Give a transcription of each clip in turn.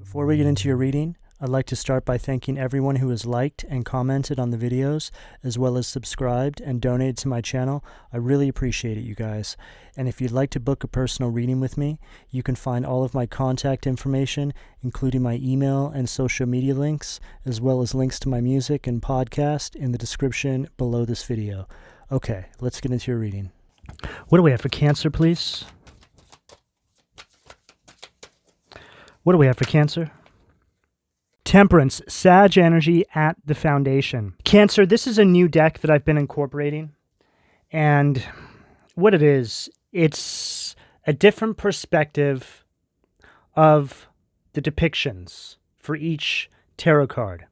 Before we get into your reading, I'd like to start by thanking everyone who has liked and commented on the videos, as well as subscribed and donated to my channel. I really appreciate it, you guys. And if you'd like to book a personal reading with me, you can find all of my contact information, including my email and social media links, as well as links to my music and podcast in the description below this video. Okay, let's get into your reading. What do we have for Cancer, please? What do we have for Cancer? Temperance, Sag energy at the foundation. Cancer, this is a new deck that I've been incorporating. And what it is, it's a different perspective of the depictions for each tarot card.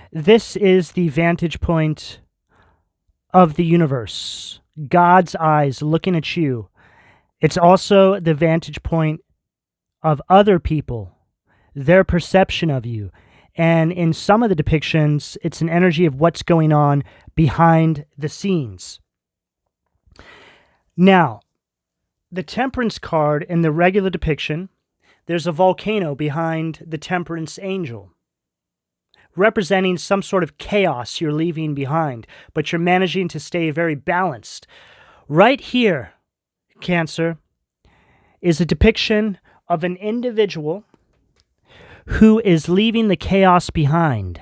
This is the vantage point of the universe, God's eyes looking at you. It's also the vantage point of other people, their perception of you. And in some of the depictions, it's an energy of what's going on behind the scenes. Now, the Temperance card in the regular depiction, there's a volcano behind the Temperance angel, representing some sort of chaos you're leaving behind, but you're managing to stay very balanced. Right here, Cancer, is a depiction of an individual who is leaving the chaos behind.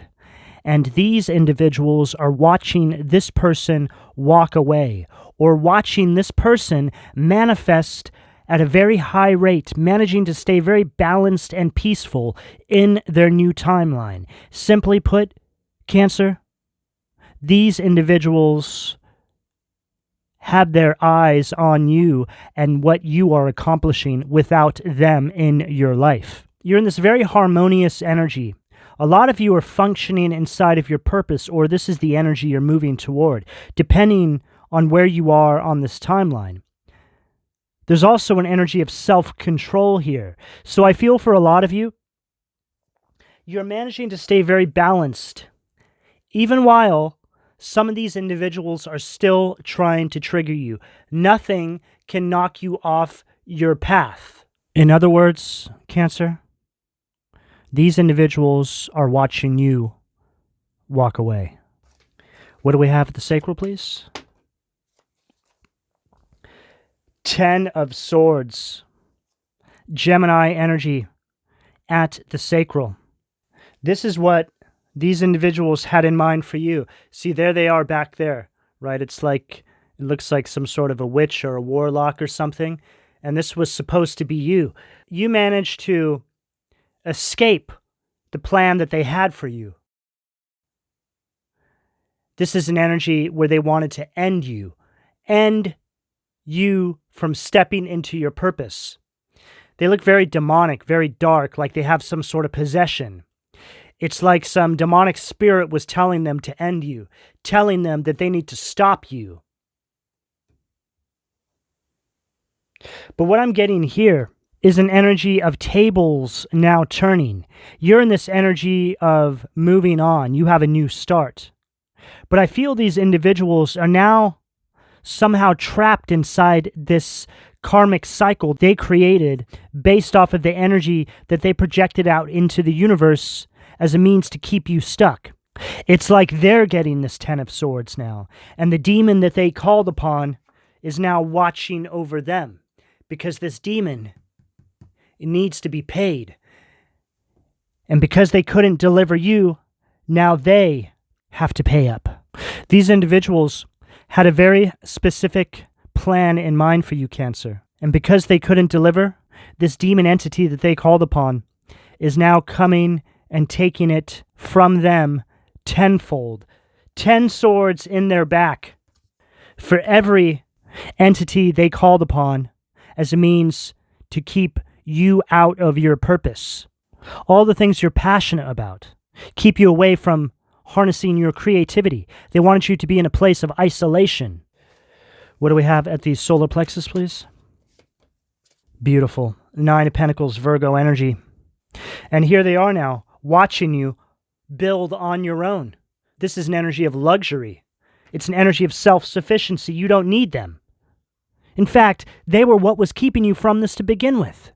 And these individuals are watching this person walk away, or watching this person manifest at a very high rate, managing to stay very balanced and peaceful in their new timeline. Simply put, Cancer, these individuals have their eyes on you and what you are accomplishing without them in your life. You're in this very harmonious energy. A lot of you are functioning inside of your purpose, or this is the energy you're moving toward, depending on where you are on this timeline. There's also an energy of self-control here. So I feel for a lot of you, you're managing to stay very balanced, even while some of these individuals are still trying to trigger you. Nothing can knock you off your path. In other words, Cancer, these individuals are watching you walk away. What do we have at the sacral, please? 10 of Swords. Gemini energy at the sacral. This is what these individuals had in mind for you. See, there they are back there, right? It's like, it looks like some sort of a witch or a warlock or something. And this was supposed to be you. You managed to escape the plan that they had for you. This is an energy where they wanted to end you from stepping into your purpose. They look very demonic, very dark, like they have some sort of possession. It's like some demonic spirit was telling them to end you, telling them that they need to stop you. But what I'm getting here is an energy of tables now turning. You're in this energy of moving on. You have a new start. But I feel these individuals are now somehow trapped inside this karmic cycle they created based off of the energy that they projected out into the universe as a means to keep you stuck. It's like they're getting this 10 of Swords now, and the demon that they called upon is now watching over them, because this demon needs to be paid. And because they couldn't deliver you, now they have to pay up. These individuals had a very specific plan in mind for you, Cancer. And because they couldn't deliver, this demon entity that they called upon is now coming and taking it from them tenfold. 10 swords in their back for every entity they called upon as a means to keep you out of your purpose. All the things you're passionate about. Keep you away from harnessing your creativity. They wanted you to be in a place of isolation. What do we have at the solar plexus, please? Beautiful. 9 of Pentacles, Virgo energy. And here they are now, watching you build on your own. This is an energy of luxury. It's an energy of self-sufficiency. You don't need them. In fact, they were what was keeping you from this to begin with.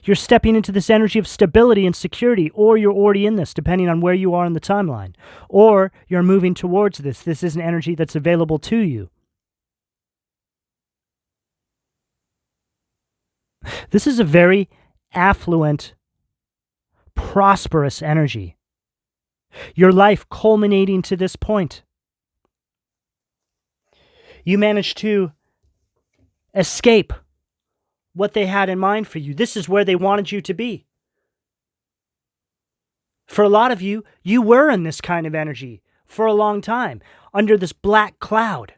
You're stepping into this energy of stability and security, or you're already in this, depending on where you are in the timeline. Or you're moving towards this. This is an energy that's available to you. This is a very affluent, prosperous energy. Your life culminating to this point. You managed to escape what they had in mind for you. This is where they wanted you to be. For a lot of you, you were in this kind of energy for a long time, under this black cloud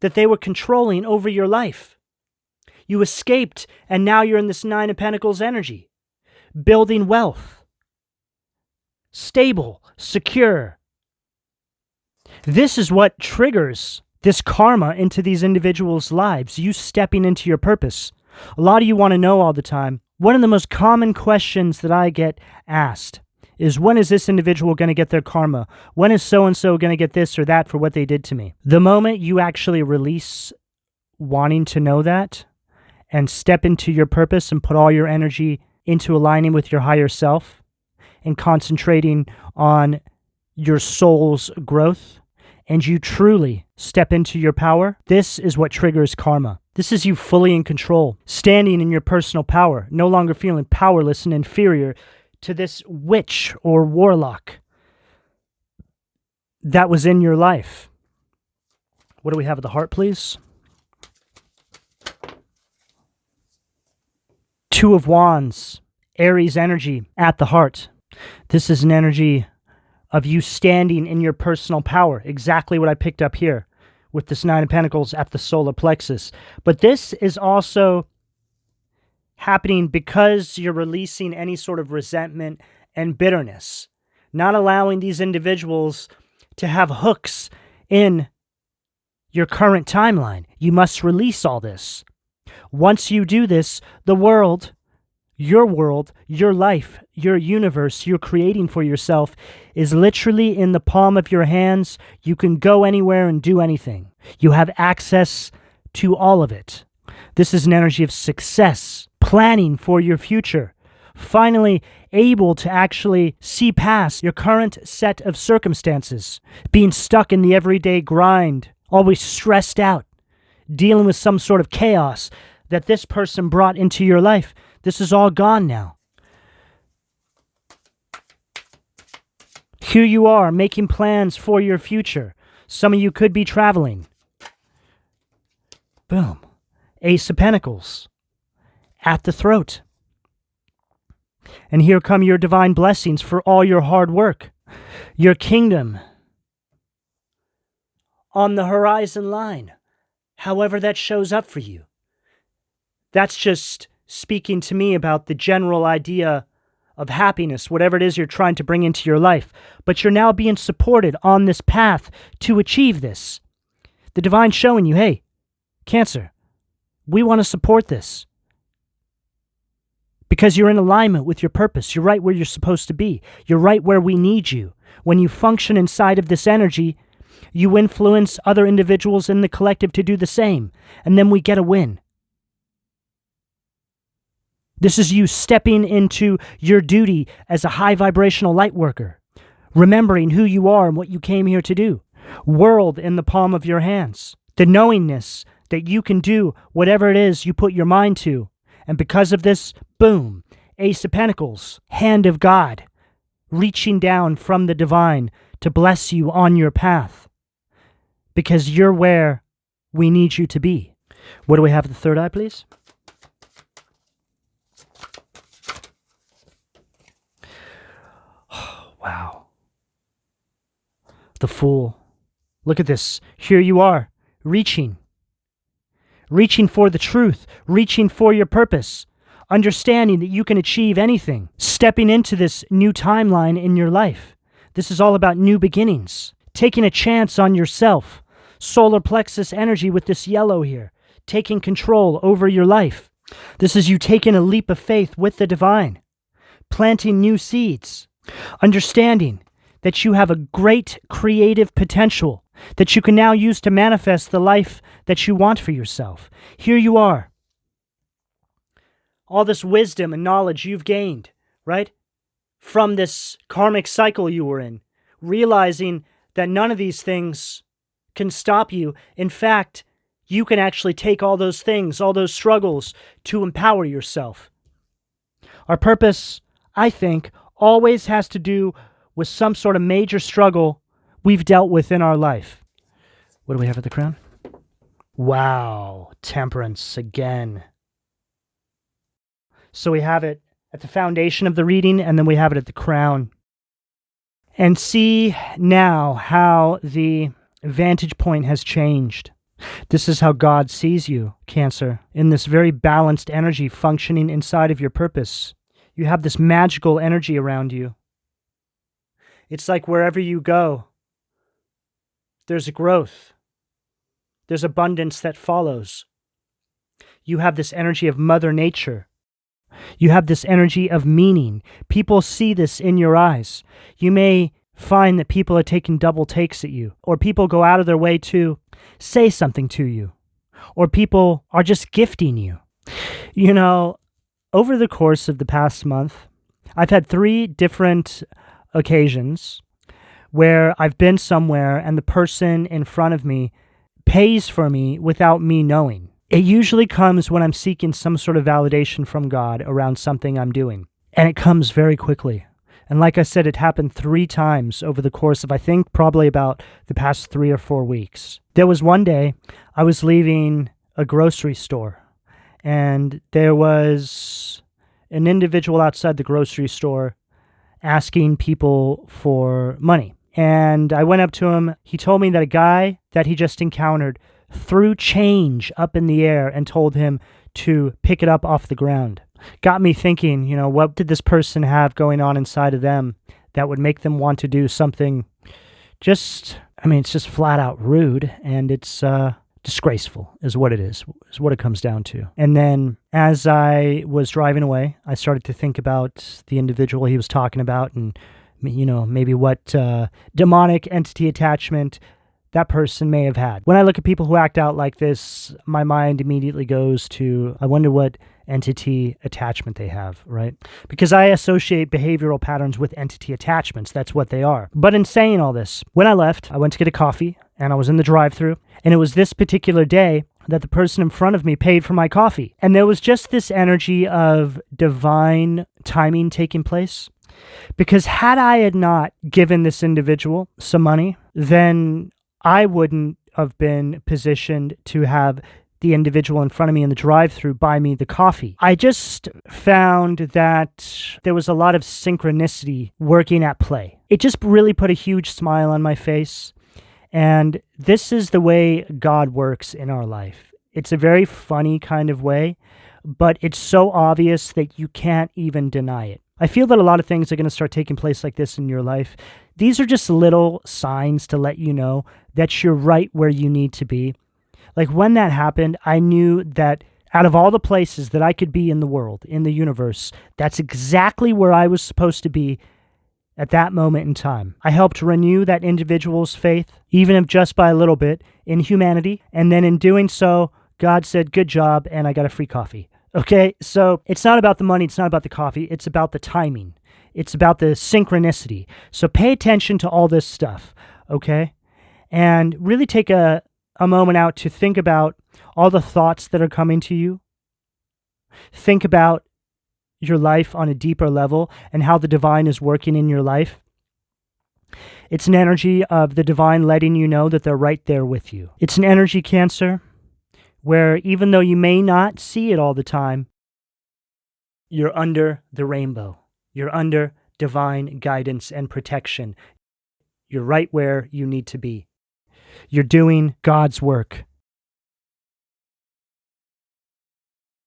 that they were controlling over your life. You escaped, and now you're in this Nine of Pentacles energy, building wealth, stable, secure. This is what triggers this karma into these individuals' lives, you stepping into your purpose. A lot of you want to know all the time. One of the most common questions that I get asked is, when is this individual going to get their karma? When is so-and-so going to get this or that for what they did to me? The moment you actually release wanting to know that and step into your purpose and put all your energy into aligning with your higher self and concentrating on your soul's growth, and you truly step into your power, this is what triggers karma. This is you fully in control, standing in your personal power, no longer feeling powerless and inferior to this witch or warlock that was in your life. What do we have at the heart, please? Two of Wands, Aries energy at the heart. This is an energy of you standing in your personal power. Exactly what I picked up here with this Nine of Pentacles at the solar plexus. But this is also happening because you're releasing any sort of resentment and bitterness, not allowing these individuals to have hooks in your current timeline. You must release all this. Once you do this, the world, your life, your universe you're creating for yourself is literally in the palm of your hands. You can go anywhere and do anything. You have access to all of it. This is an energy of success, planning for your future, finally able to actually see past your current set of circumstances, being stuck in the everyday grind, always stressed out, dealing with some sort of chaos that this person brought into your life. This is all gone now. Here you are, making plans for your future. Some of you could be traveling. Boom. Ace of Pentacles at the throat. And here come your divine blessings for all your hard work. Your kingdom on the horizon line, however that shows up for you. That's just speaking to me about the general idea of happiness, whatever it is you're trying to bring into your life. But you're now being supported on this path to achieve this. The divine showing you, hey, Cancer, we want to support this. Because you're in alignment with your purpose. You're right where you're supposed to be. You're right where we need you. When you function inside of this energy, you influence other individuals in the collective to do the same. And then we get a win. This is you stepping into your duty as a high vibrational light worker, remembering who you are and what you came here to do. World in the palm of your hands. The knowingness that you can do whatever it is you put your mind to. And because of this, boom, Ace of Pentacles, hand of God, reaching down from the divine to bless you on your path. Because you're where we need you to be. What do we have at the third eye, please? Wow. The Fool. Look at this. Here you are, reaching for the truth, reaching for your purpose, understanding that you can achieve anything, stepping into this new timeline in your life. This is all about new beginnings, taking a chance on yourself. Solar plexus energy with this yellow here, taking control over your life. This is you taking a leap of faith with the divine, planting new seeds, understanding that you have a great creative potential that you can now use to manifest the life that you want for yourself. Here you are, all this wisdom and knowledge you've gained, right? From this karmic cycle you were in, realizing that none of these things can stop you. In fact, you can actually take all those things, all those struggles, to empower yourself. Our purpose, I think, always has to do with some sort of major struggle we've dealt with in our life. What do we have at the crown? Wow, temperance again. So we have it at the foundation of the reading, and then we have it at the crown. And see now how the vantage point has changed. This is how God sees you, Cancer, in this very balanced energy functioning inside of your purpose. You have this magical energy around you. It's like wherever you go, there's a growth. There's abundance that follows. You have this energy of Mother Nature. You have this energy of meaning. People see this in your eyes. You may find that people are taking double takes at you, or people go out of their way to say something to you, or people are just gifting you. You know, over the course of the past month, I've had 3 different occasions where I've been somewhere and the person in front of me pays for me without me knowing. It usually comes when I'm seeking some sort of validation from God around something I'm doing. And it comes very quickly. And like I said, it happened 3 times over the course of, I think, probably about the past 3 or 4 weeks. There was one day I was leaving a grocery store, and there was an individual outside the grocery store asking people for money. And I went up to him. He told me that a guy that he just encountered threw change up in the air and told him to pick it up off the ground. Got me thinking, you know, what did this person have going on inside of them that would make them want to do something it's just flat out rude, and it's disgraceful is what it is what it comes down to. And then as I was driving away, I started to think about the individual he was talking about, and, you know, maybe what demonic entity attachment that person may have had. When I look at people who act out like this, my mind immediately goes to, I wonder what entity attachment they have, right? Because I associate behavioral patterns with entity attachments. That's what they are. But in saying all this, when I left, I went to get a coffee, and I was in the drive-thru, and it was this particular day that the person in front of me paid for my coffee. And there was just this energy of divine timing taking place. Because had I had not given this individual some money, then I wouldn't have been positioned to have the individual in front of me in the drive-thru buy me the coffee. I just found that there was a lot of synchronicity working at play. It just really put a huge smile on my face. And this is the way God works in our life. It's a very funny kind of way, but it's so obvious that you can't even deny it. I feel that a lot of things are going to start taking place like this in your life. These are just little signs to let you know that you're right where you need to be. Like when that happened, I knew that out of all the places that I could be in the world, in the universe, that's exactly where I was supposed to be at that moment in time. I helped renew that individual's faith, even if just by a little bit, in humanity. And then in doing so, God said, good job, and I got a free coffee. Okay, so it's not about the money, it's not about the coffee, it's about the timing. It's about the synchronicity. So pay attention to all this stuff, okay? And really take a moment out to think about all the thoughts that are coming to you. Think about your life on a deeper level and how the divine is working in your life. It's an energy of the divine letting you know that they're right there with you. It's an energy, Cancer, where even though you may not see it all the time, you're under the rainbow. You're under divine guidance and protection. You're right where you need to be. You're doing God's work.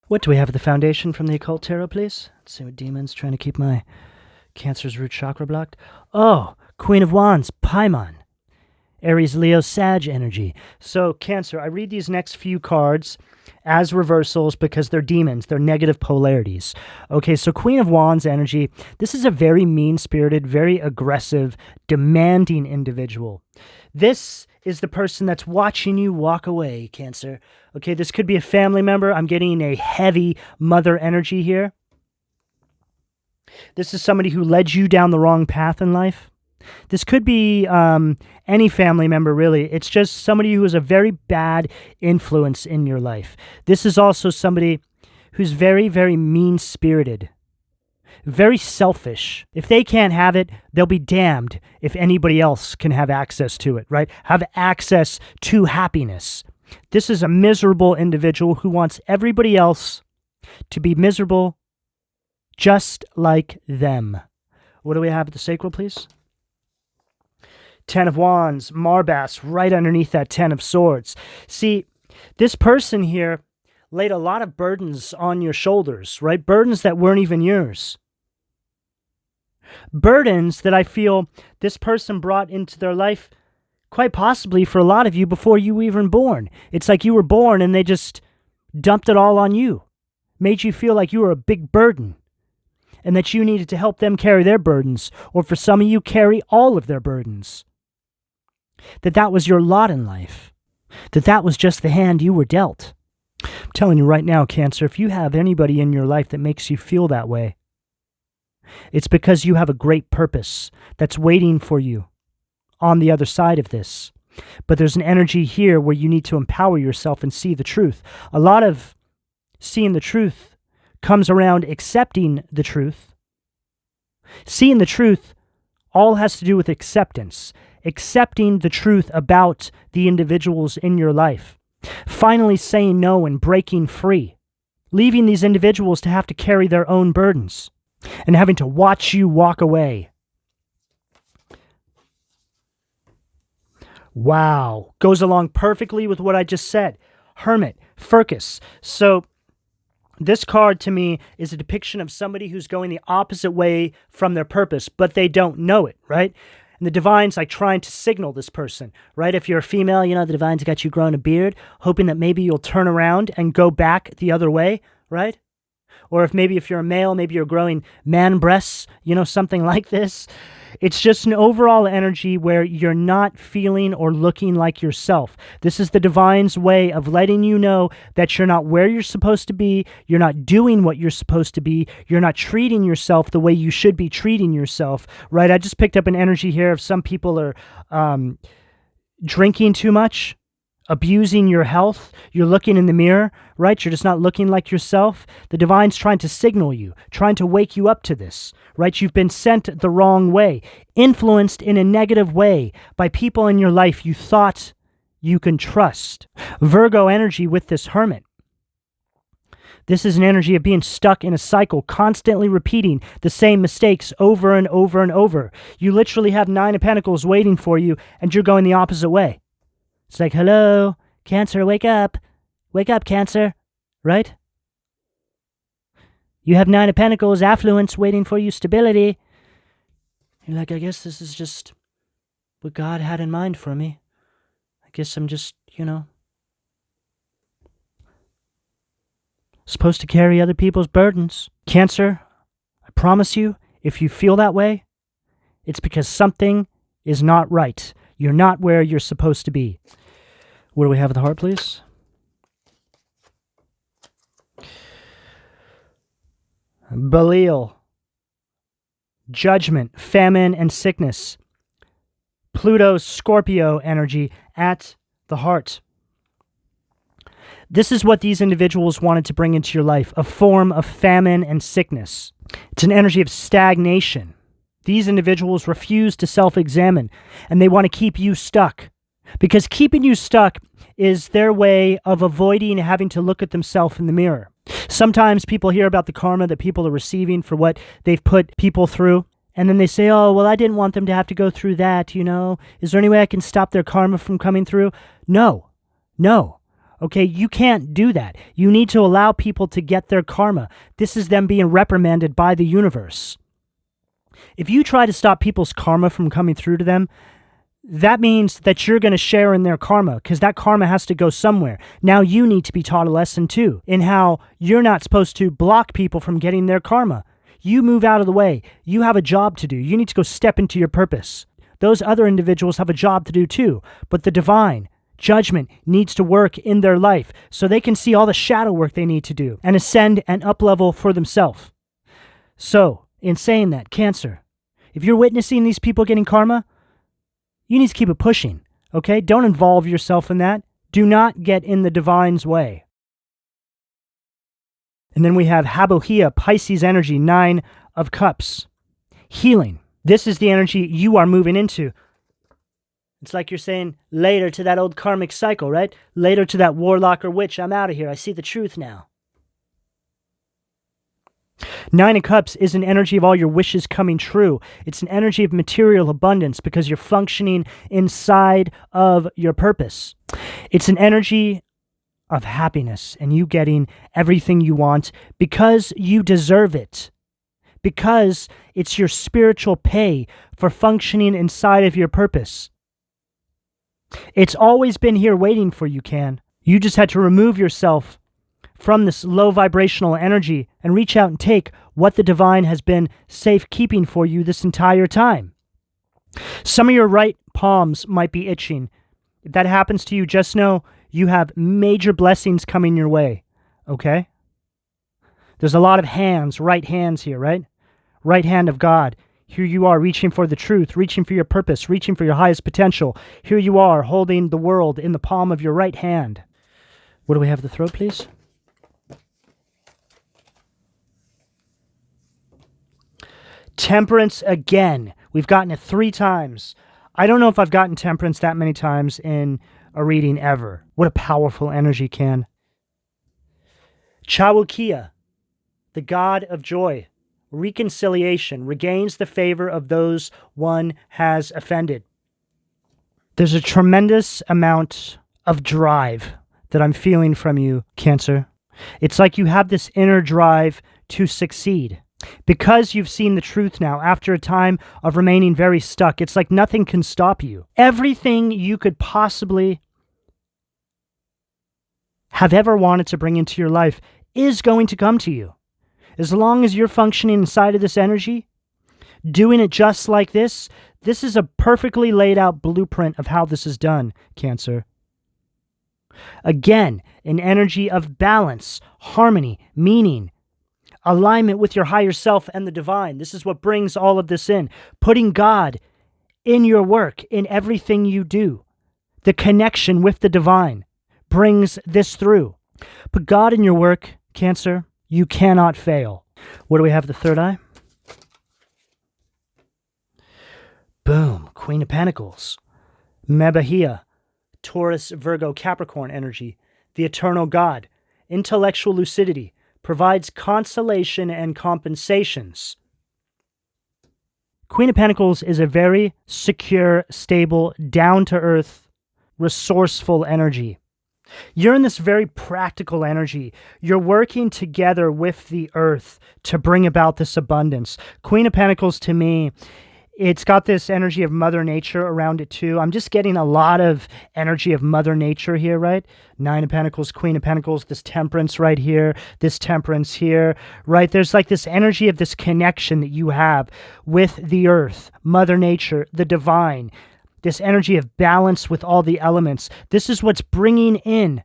What do we have at the foundation from the Occult Tarot, please? Let's see what demon's trying to keep my Cancer's root chakra blocked. Oh, Queen of Wands, Paimon. Aries, Leo, Sag energy. So, Cancer, I read these next few cards as reversals because they're demons. They're negative polarities. Okay, so Queen of Wands energy. This is a very mean-spirited, very aggressive, demanding individual. This is the person that's watching you walk away, Cancer. Okay, this could be a family member. I'm getting a heavy mother energy here. This is somebody who led you down the wrong path in life. This could be any family member, really. It's just somebody who is a very bad influence in your life. This is also somebody who's very, very mean-spirited, very selfish. If they can't have it, they'll be damned if anybody else can have access to it, right? Have access to happiness. This is a miserable individual who wants everybody else to be miserable just like them. What do we have at the sacral, please? 10 of Wands, Marbass, right underneath that 10 of Swords. See, this person here laid a lot of burdens on your shoulders, right? Burdens that weren't even yours. Burdens that I feel this person brought into their life quite possibly for a lot of you before you were even born. It's like you were born and they just dumped it all on you. Made you feel like you were a big burden and that you needed to help them carry their burdens, or for some of you, carry all of their burdens. That was your lot in life. That was just the hand you were dealt. I'm telling you right now, Cancer, if you have anybody in your life that makes you feel that way, it's because you have a great purpose that's waiting for you on the other side of this. But there's an energy here where you need to empower yourself and see the truth. A lot of seeing the truth comes around accepting the truth. Seeing the truth all has to do with acceptance. Accepting the truth about the individuals in your life. Finally saying no and breaking free. Leaving these individuals to have to carry their own burdens and having to watch you walk away. Wow. Goes along perfectly with what I just said. Hermit, Furcus. So this card to me is a depiction of somebody who's going the opposite way from their purpose, but they don't know it, right? And the Divine's like trying to signal this person, right? If you're a female, you know, the Divine's got you growing a beard, hoping that maybe you'll turn around and go back the other way, right? Or if you're a male, maybe you're growing man breasts, you know, something like this. It's just an overall energy where you're not feeling or looking like yourself. This is the Divine's way of letting you know that you're not where you're supposed to be, you're not doing what you're supposed to be, you're not treating yourself the way you should be treating yourself, right? I just picked up an energy here of some people are drinking too much, abusing your health. You're looking in the mirror, right? You're just not looking like yourself. The Divine's trying to signal you, trying to wake you up to this, right? You've been sent the wrong way, influenced in a negative way by people in your life you thought you can trust. Virgo energy with this Hermit. This is an energy of being stuck in a cycle, constantly repeating the same mistakes over and over and over. You literally have 9 of Pentacles waiting for you, and you're going the opposite way. It's like, hello, Cancer, wake up. Wake up, Cancer. Right? You have 9 of Pentacles, affluence, waiting for you, stability. You're like, I guess this is just what God had in mind for me. I guess I'm just, supposed to carry other people's burdens. Cancer, I promise you, if you feel that way, it's because something is not right. You're not where you're supposed to be. What do we have at the heart, please? Belial. Judgment, famine, and sickness. Pluto's Scorpio energy at the heart. This is what these individuals wanted to bring into your life, a form of famine and sickness. It's an energy of stagnation. These individuals refuse to self-examine, and they want to keep you stuck. Because keeping you stuck is their way of avoiding having to look at themselves in the mirror. Sometimes people hear about the karma that people are receiving for what they've put people through, and then they say, oh, well, I didn't want them to have to go through that, Is there any way I can stop their karma from coming through? No. Okay, you can't do that. You need to allow people to get their karma. This is them being reprimanded by the universe. If you try to stop people's karma from coming through to them, that means that you're going to share in their karma, because that karma has to go somewhere. Now you need to be taught a lesson too, in how you're not supposed to block people from getting their karma. You move out of the way. You have a job to do. You need to go step into your purpose. those other individuals have a job to do too. But the divine judgment needs to work in their life so they can see all the shadow work they need to do and ascend and up-level for themselves. So, in saying that, Cancer, if you're witnessing these people getting karma, you need to keep it pushing, okay? Don't involve yourself in that. Do not get in the divine's way. And then we have Habohia, Pisces energy, 9 of Cups. Healing. This is the energy you are moving into. It's like you're saying later to that old karmic cycle, right? Later to that warlock or witch, I'm out of here. I see the truth now. 9 of Cups is an energy of all your wishes coming true. It's an energy of material abundance because you're functioning inside of your purpose. It's an energy of happiness and you getting everything you want because you deserve it. Because it's your spiritual pay for functioning inside of your purpose. It's always been here waiting for you, Can. You just had to remove yourself from this low vibrational energy and reach out and take what the divine has been safekeeping for you this entire time. Some of your right palms might be itching. If that happens to you, just know you have major blessings coming your way, okay? There's a lot of hands, right hands here, right? Right hand of God. Here you are reaching for the truth, reaching for your purpose, reaching for your highest potential. Here you are holding the world in the palm of your right hand. What do we have at the throat, please? Temperance again. We've gotten it 3 times. I don't know if I've gotten Temperance that many times in a reading ever. What a powerful energy, Can. Chawokia, the god of joy. Reconciliation, regains the favor of those one has offended. There's a tremendous amount of drive that I'm feeling from you, Cancer. It's like you have this inner drive to succeed. Because you've seen the truth now, after a time of remaining very stuck, it's like nothing can stop you. Everything you could possibly have ever wanted to bring into your life is going to come to you. As long as you're functioning inside of this energy, doing it just like this is a perfectly laid out blueprint of how this is done, Cancer. Again, an energy of balance, harmony, meaning, alignment with your higher self and the divine. This is what brings all of this in. Putting God in your work, in everything you do. The connection with the divine brings this through. Put God in your work, Cancer. You cannot fail. What do we have at the third eye? Boom. Queen of Pentacles. Mebahia. Taurus, Virgo, Capricorn energy. The eternal God. Intellectual lucidity. Provides consolation and compensations. Queen of Pentacles is a very secure, stable, down-to-earth, resourceful energy. You're in this very practical energy. You're working together with the earth to bring about this abundance. Queen of Pentacles, to me, it's got this energy of Mother Nature around it too. I'm just getting a lot of energy of Mother Nature here, right? 9 of Pentacles, Queen of Pentacles, this Temperance right here, this Temperance here, right? There's like this energy of this connection that you have with the earth, Mother Nature, the divine, this energy of balance with all the elements. This is what's bringing in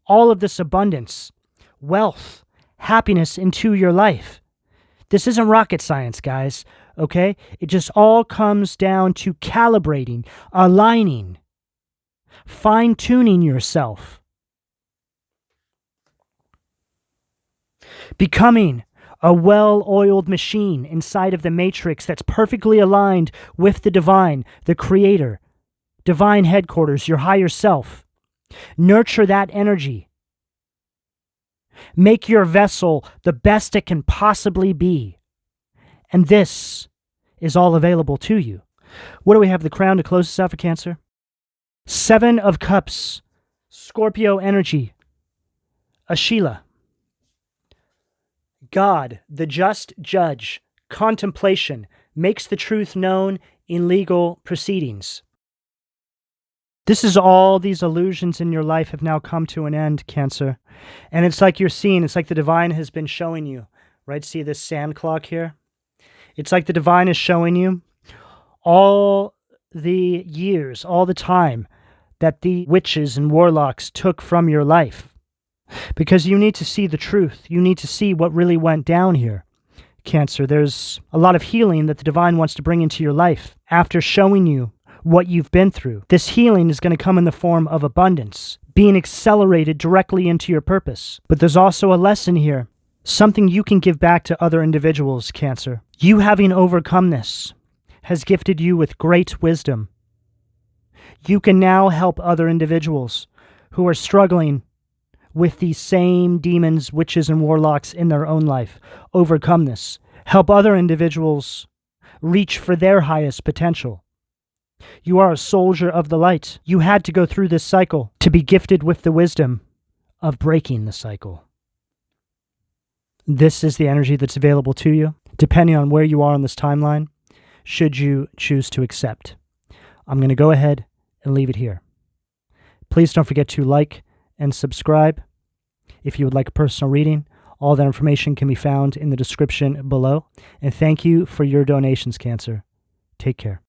all of this abundance, wealth, happiness into your life. This isn't rocket science, guys, okay? It just all comes down to calibrating, aligning, fine-tuning yourself, becoming a well-oiled machine inside of the matrix that's perfectly aligned with the divine, the creator, divine headquarters, your higher self. Nurture that energy. Make your vessel the best it can possibly be. And this is all available to you. What do we have? The crown to close this out for Cancer. 7 of Cups, Scorpio energy, Ashila. God, the just judge, contemplation, makes the truth known in legal proceedings. This is all these illusions in your life have now come to an end, Cancer. And it's like you're seeing, it's like the divine has been showing you, right? See this sand clock here? It's like the divine is showing you all the years, all the time that the witches and warlocks took from your life. Because you need to see the truth. You need to see what really went down here. Cancer, there's a lot of healing that the divine wants to bring into your life after showing you what you've been through. This healing is going to come in the form of abundance, being accelerated directly into your purpose. But there's also a lesson here, something you can give back to other individuals, Cancer. You having overcome this has gifted you with great wisdom. You can now help other individuals who are struggling with these same demons, witches, and warlocks in their own life overcome this. Help other individuals reach for their highest potential. You are a soldier of the light. You had to go through this cycle to be gifted with the wisdom of breaking the cycle. This is the energy that's available to you, depending on where you are on this timeline, should you choose to accept. I'm going to go ahead and leave it here. Please don't forget to like and subscribe. If you would like a personal reading, all that information can be found in the description below. And thank you for your donations, Cancer. Take care.